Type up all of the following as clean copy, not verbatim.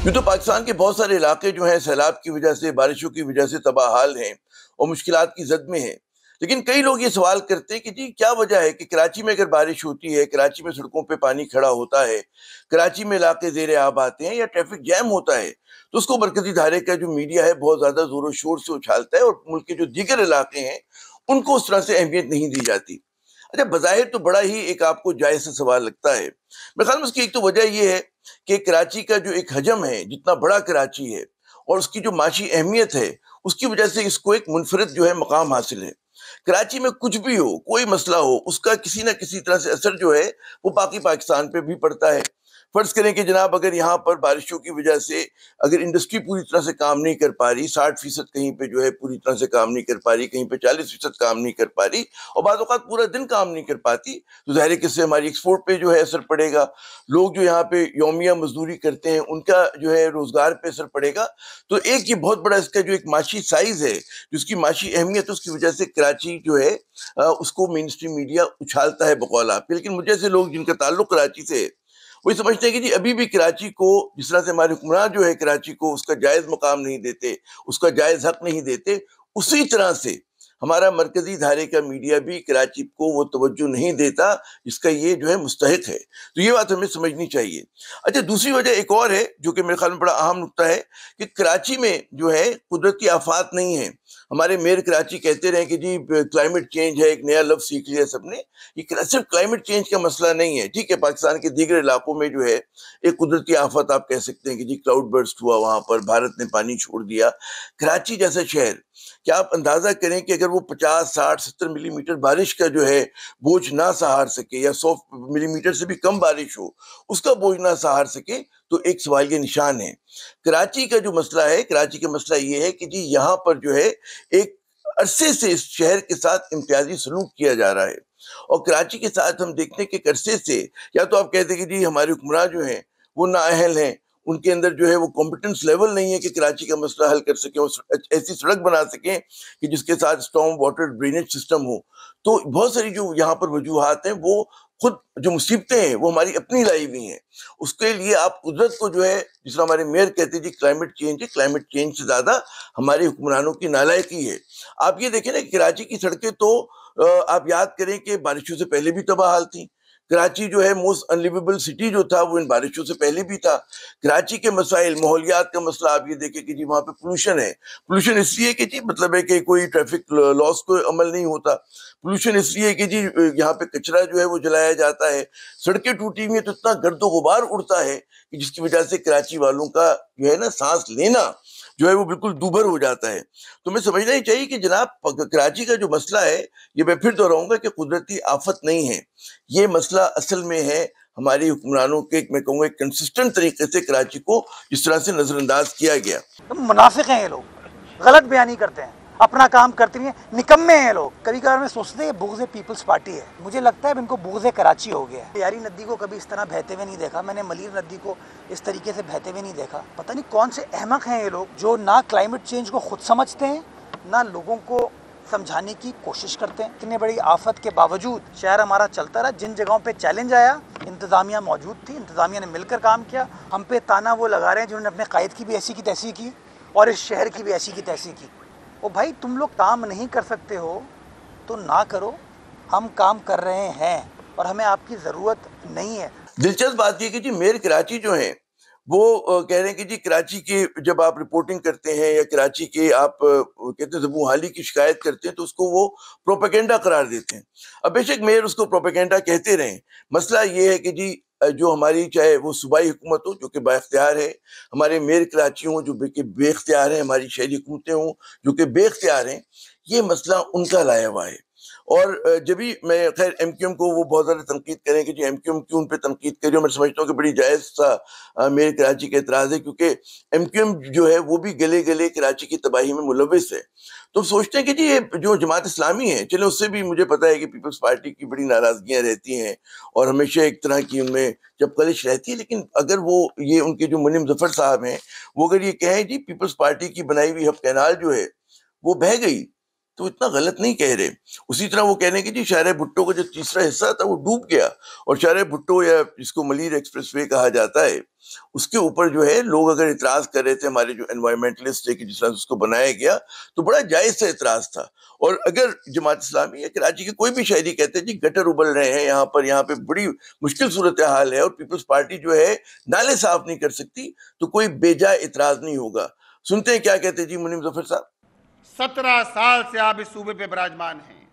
یوں تو پاکستان کے بہت سارے علاقے جو ہیں سیلاب کی وجہ سے، بارشوں کی وجہ سے تباہ حال ہیں اور مشکلات کی زد میں ہیں۔ لیکن کئی لوگ یہ سوال کرتے ہیں کہ جی کیا وجہ ہے کہ کراچی میں اگر بارش ہوتی ہے، کراچی میں سڑکوں پہ پانی کھڑا ہوتا ہے، کراچی میں علاقے زیر آب آتے ہیں یا ٹریفک جیم ہوتا ہے، تو اس کو مرکزی دھارے کا جو میڈیا ہے بہت زیادہ زور و شور سے اچھالتا ہے اور ملک کے جو دیگر علاقے ہیں ان کو اس طرح سے اہمیت نہیں دی جاتی۔ اچھا، بظاہر تو بڑا ہی ایک آپ کو جائز سے سوال لگتا ہے۔ میرے خیال میں اس کی ایک تو وجہ یہ ہے کہ کراچی کا جو ایک حجم ہے، جتنا بڑا کراچی ہے اور اس کی جو معاشی اہمیت ہے، اس کی وجہ سے اس کو ایک منفرد جو ہے مقام حاصل ہے۔ کراچی میں کچھ بھی ہو، کوئی مسئلہ ہو، اس کا کسی نہ کسی طرح سے اثر جو ہے وہ باقی پاکستان پہ بھی پڑتا ہے۔ فرض کریں کہ جناب اگر یہاں پر بارشوں کی وجہ سے اگر انڈسٹری پوری طرح سے کام نہیں کر پا رہی، 60% کہیں پہ جو ہے پوری طرح سے کام نہیں کر پا رہی، کہیں پہ 40% کام نہیں کر پا رہی اور بعض اوقات پورا دن کام نہیں کر پاتی، تو ظاہر ہے کہ اس سے ہماری ایکسپورٹ پہ جو ہے اثر پڑے گا۔ لوگ جو یہاں پہ یومیہ مزدوری کرتے ہیں ان کا جو ہے روزگار پہ اثر پڑے گا۔ تو ایک یہ بہت بڑا اس کا جو ایک معاشی سائز ہے، جس کی معاشی اہمیت، اس کی وجہ سے کراچی جو ہے اس کو مین اسٹریم میڈیا اچھالتا ہے بقول آپ کے۔ لیکن مجھے سے لوگ جن کا تعلق کراچی سے ہے وہی سمجھتے ہیں کہ جی ابھی بھی کراچی کو جس طرح سے ہمارے حکمران جو ہے کراچی کو اس کا جائز مقام نہیں دیتے، اس کا جائز حق نہیں دیتے، اسی طرح سے ہمارا مرکزی دھارے کا میڈیا بھی کراچی کو وہ توجہ نہیں دیتا جس کا یہ جو ہے مستحق ہے۔ تو یہ بات ہمیں سمجھنی چاہیے۔ اچھا، دوسری وجہ ایک اور ہے جو کہ میرے خیال میں بڑا اہم نکتہ ہے کہ کراچی میں جو ہے قدرتی آفات نہیں ہیں۔ ہمارے میئر کراچی کہتے رہے کہ جی کلائمیٹ چینج ہے، ایک نیا لفظ سیکھ لیا سب نے۔ یہ صرف کلائمیٹ چینج کا مسئلہ نہیں ہے، ٹھیک ہے، پاکستان کے دیگر علاقوں میں جو ہے ایک قدرتی آفت آپ کہہ سکتے ہیں کہ جی کلاؤڈ برسٹ ہوا، وہاں پر بھارت نے پانی چھوڑ دیا۔ کراچی جیسا شہر، کیا آپ اندازہ کریں کہ اگر وہ 50 60 70 ملی میٹر بارش کا جو ہے بوجھ نہ سہار سکے یا 100 ملی میٹر سے بھی کم بارش ہو اس کا بوجھ نہ سہار سکے، تو ایک سوالیہ نشان ہے۔ کراچی کا جو مسئلہ ہے، کراچی کا مسئلہ یہ ہے کہ جی یہاں پر جو ہے ایک عرصے سے اس شہر کے ساتھ امتیازی سلوک کیا جا رہا ہے اور کراچی کے ساتھ ہم دیکھتے ہیں کہ ایک عرصے سے یا تو آپ کہتے ہیں کہ جی ہمارے حکمراں جو ہیں وہ نااہل ہیں، ان کے اندر جو ہے وہ کمپٹنس لیول نہیں ہے کہ کراچی کا مسئلہ حل کر سکیں، ایسی سڑک بنا سکیں کہ جس کے ساتھ اسٹارم واٹر ڈرینیج سسٹم ہو۔ تو بہت ساری جو یہاں پر وجوہات ہیں، وہ خود جو مصیبتیں ہیں وہ ہماری اپنی لائی ہوئی ہیں۔ اس کے لیے آپ قدرت کو جو ہے جس طرح ہمارے میئر کہتے ہیں جی کلائمیٹ چینج ہے، کلائمیٹ چینج سے زیادہ ہمارے حکمرانوں کی نالائکی ہے۔ آپ یہ دیکھیں نا کہ کراچی کی سڑکیں تو آپ یاد کریں کہ بارشوں سے پہلے بھی تباہ حال تھیں۔ کراچی جو ہے موسٹ انلیویبل سٹی جو تھا وہ ان بارشوں سے پہلے بھی تھا۔ کراچی کے مسائل، ماحولیات کا مسئلہ آپ یہ دیکھیں کہ جی وہاں پہ پولوشن ہے۔ پولوشن اس لیے کہ جی مطلب ہے کہ کوئی ٹریفک لاس کو عمل نہیں ہوتا، پولوشن اس لیے کہ جی یہاں پہ کچرا جو ہے وہ جلایا جاتا ہے، سڑکیں ٹوٹی ہوئی ہیں تو اتنا گرد و غبار اڑتا ہے کہ جس کی وجہ سے کراچی والوں کا جو ہے نا سانس لینا جو ہے وہ بالکل دوبھر ہو جاتا ہے۔ تو میں سمجھنا ہی چاہیے کہ جناب کراچی کا جو مسئلہ ہے، یہ میں پھر دہراؤں گا کہ قدرتی آفت نہیں ہے، یہ مسئلہ اصل میں ہے ہماری حکمرانوں کے میں کہوں گا کنسسٹنٹ طریقے سے کراچی کو جس طرح سے نظر انداز کیا گیا۔ منافق ہیں یہ لوگ، غلط بیانی کرتے ہیں، اپنا کام کرتے نہیں ہیں، نکمے ہیں لوگ۔ کبھی کبھار میں سوچتے ہیں یہ بغض پیپلز پارٹی ہے، مجھے لگتا ہے اب ان کو بغض کراچی ہو گیا ہے۔ یاری ندی کو کبھی اس طرح بہتے ہوئے نہیں دیکھا، میں نے ملیر ندی کو اس طریقے سے بہتے ہوئے نہیں دیکھا۔ پتہ نہیں کون سے احمق ہیں یہ لوگ جو نہ کلائمیٹ چینج کو خود سمجھتے ہیں، نہ لوگوں کو سمجھانے کی کوشش کرتے ہیں۔ اتنی بڑی آفت کے باوجود شہر ہمارا چلتا رہا۔ جن جگہوں پہ چیلنج آیا انتظامیہ موجود تھی، انتظامیہ نے مل کر کام کیا۔ ہم پہ تانا وہ لگا رہے ہیں جنہوں نے اپنے قائد کی بھی ایسی کی تیسی کی اور اس شہر کی بھی ایسی کی تیسی کی۔ او بھائی، تم لوگ کام نہیں کر سکتے ہو تو نہ کرو، ہم کام کر رہے ہیں اور ہمیں آپ کی ضرورت نہیں ہے۔ دلچسپ بات یہ کہ جی میئر کراچی جو ہیں وہ کہہ رہے ہیں کہ جی کراچی کی جب آپ رپورٹنگ کرتے ہیں یا کراچی کے آپ کہتے ہیں زبوں حالی کی شکایت کرتے ہیں تو اس کو وہ پروپیگنڈا قرار دیتے ہیں۔ اب بے شک میئر اس کو پروپیگنڈا کہتے رہیں، مسئلہ یہ ہے کہ جی جو ہماری چاہے وہ صوبائی حکومت ہو جو کہ با اختیار ہے، ہمارے میئر کراچی ہوں جو کہ بے اختیار ہیں، ہماری شہری حکومتیں ہوں جو کہ بے اختیار ہیں، یہ مسئلہ ان کا لایا ہوا ہے۔ اور جبھی میں خیر ایم کیو ایم کو وہ بہت زیادہ تنقید کریں کہ جی ایم کیو ایم کیوں ان پہ تنقید کر رہی ہو، میں سمجھتا ہوں کہ بڑی جائز سا میرے کراچی کا اعتراض ہے، کیونکہ ایم کیو ایم جو ہے وہ بھی گلے گلے کراچی کی تباہی میں ملوث ہے۔ تو سوچتے ہیں کہ جی یہ جو جماعت اسلامی ہے، چلے اس سے بھی مجھے پتا ہے کہ پیپلز پارٹی کی بڑی ناراضگیاں رہتی ہیں اور ہمیشہ ایک طرح کی ان میں جب کلش رہتی ہے، لیکن اگر وہ یہ ان کے جو منم ظفر صاحب ہیں وہ اگر یہ کہیں جی پیپلز پارٹی کی بنائی ہوئی ہب کینال جو ہے وہ بہہ گئی، تو اتنا غلط نہیں کہہ رہے. اسی طرح وہ کہہ رہے ہیں کہ جی شاہراہ بھٹو کا جو تیسرا حصہ تھا وہ ڈوب گیا, اور شاہراہ بھٹو یا جس کو ملیر ایکسپریس وے کہا جاتا ہے اس کے اوپر جو ہے لوگ اگر اعتراض کر رہے تھے, ہمارے جو انوائرمنٹلسٹ ہے کہ جس طرح اس کو بنایا گیا تو بڑا جائز سے اعتراض تھا. اور اگر جماعت اسلامی یا کراچی کے کوئی بھی شہری کہتے ہیں جی گٹر ابل رہے ہیں یہاں پہ بڑی مشکل صورتحال ہے اور پیپلز پارٹی جو ہے نالے صاف نہیں کر سکتی, تو کوئی بے جا اعتراض نہیں ہوگا. سنتے ہیں کیا کہتے ہیں جی منیم ظفر صاحب. 17 سال سے آپ اس صوبے پہ براجمان ہیں,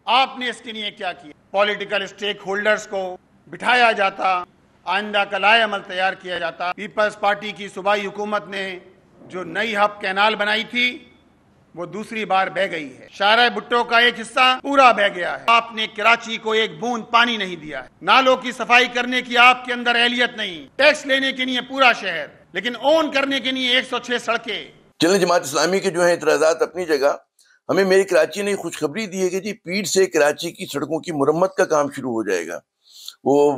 آپ نے اس کے لیے کیا کیا؟ پولیٹیکل اسٹیک ہولڈرز کو بٹھایا جاتا, آئندہ کا لائحہ عمل تیار کیا جاتا. پیپلز پارٹی کی صوبائی حکومت نے جو نئی ہب کینال بنائی تھی وہ دوسری بار بہہ گئی ہے. شاہراہ بھٹو کا ایک حصہ پورا بہہ گیا ہے. آپ نے کراچی کو ایک بوند پانی نہیں دیا ہے. نالوں کی صفائی کرنے کی آپ کے اندر اہلیت نہیں. ٹیکس لینے کے لیے پورا شہر, لیکن اون کرنے کے لیے 106 سڑکیں. چلیں, جماعت اسلامی کے جو ہیں اعتراضات اپنی جگہ. ہمیں میری کراچی نے خوشخبری دی ہے کہ جی پیڑ سے کراچی کی سڑکوں کی مرمت کا کام شروع ہو جائے گا.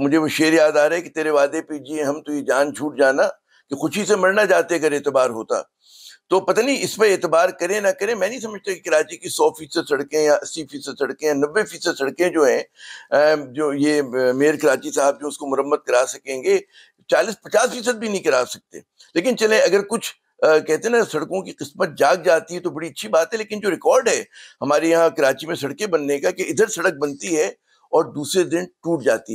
مجھے وہ شعر یاد آ رہا ہے کہ تیرے وعدے پہ جیے ہم تو یہ جان چھوٹ جانا کہ خوشی سے مرنا جاتے اگر اعتبار ہوتا. تو پتہ نہیں اس پہ اعتبار کریں نہ کریں, میں نہیں سمجھتا کہ کراچی کی 100% سڑکیں یا 80% سڑکیں یا 90% سڑکیں جو ہیں جو یہ میئر کراچی صاحب جو اس کو مرمت کرا سکیں گے, 40-50% بھی نہیں کرا سکتے. لیکن چلیں اگر کچھ کہتے ہیں نا سڑکوں کی قسمت جاگ جاتی ہے تو بڑی اچھی بات ہے. لیکن جو ریکارڈ ہے ہمارے یہاں کراچی میں سڑکیں بننے کا کہ ادھر سڑک بنتی ہے اور دوسرے دن ٹوٹ جاتی ہے.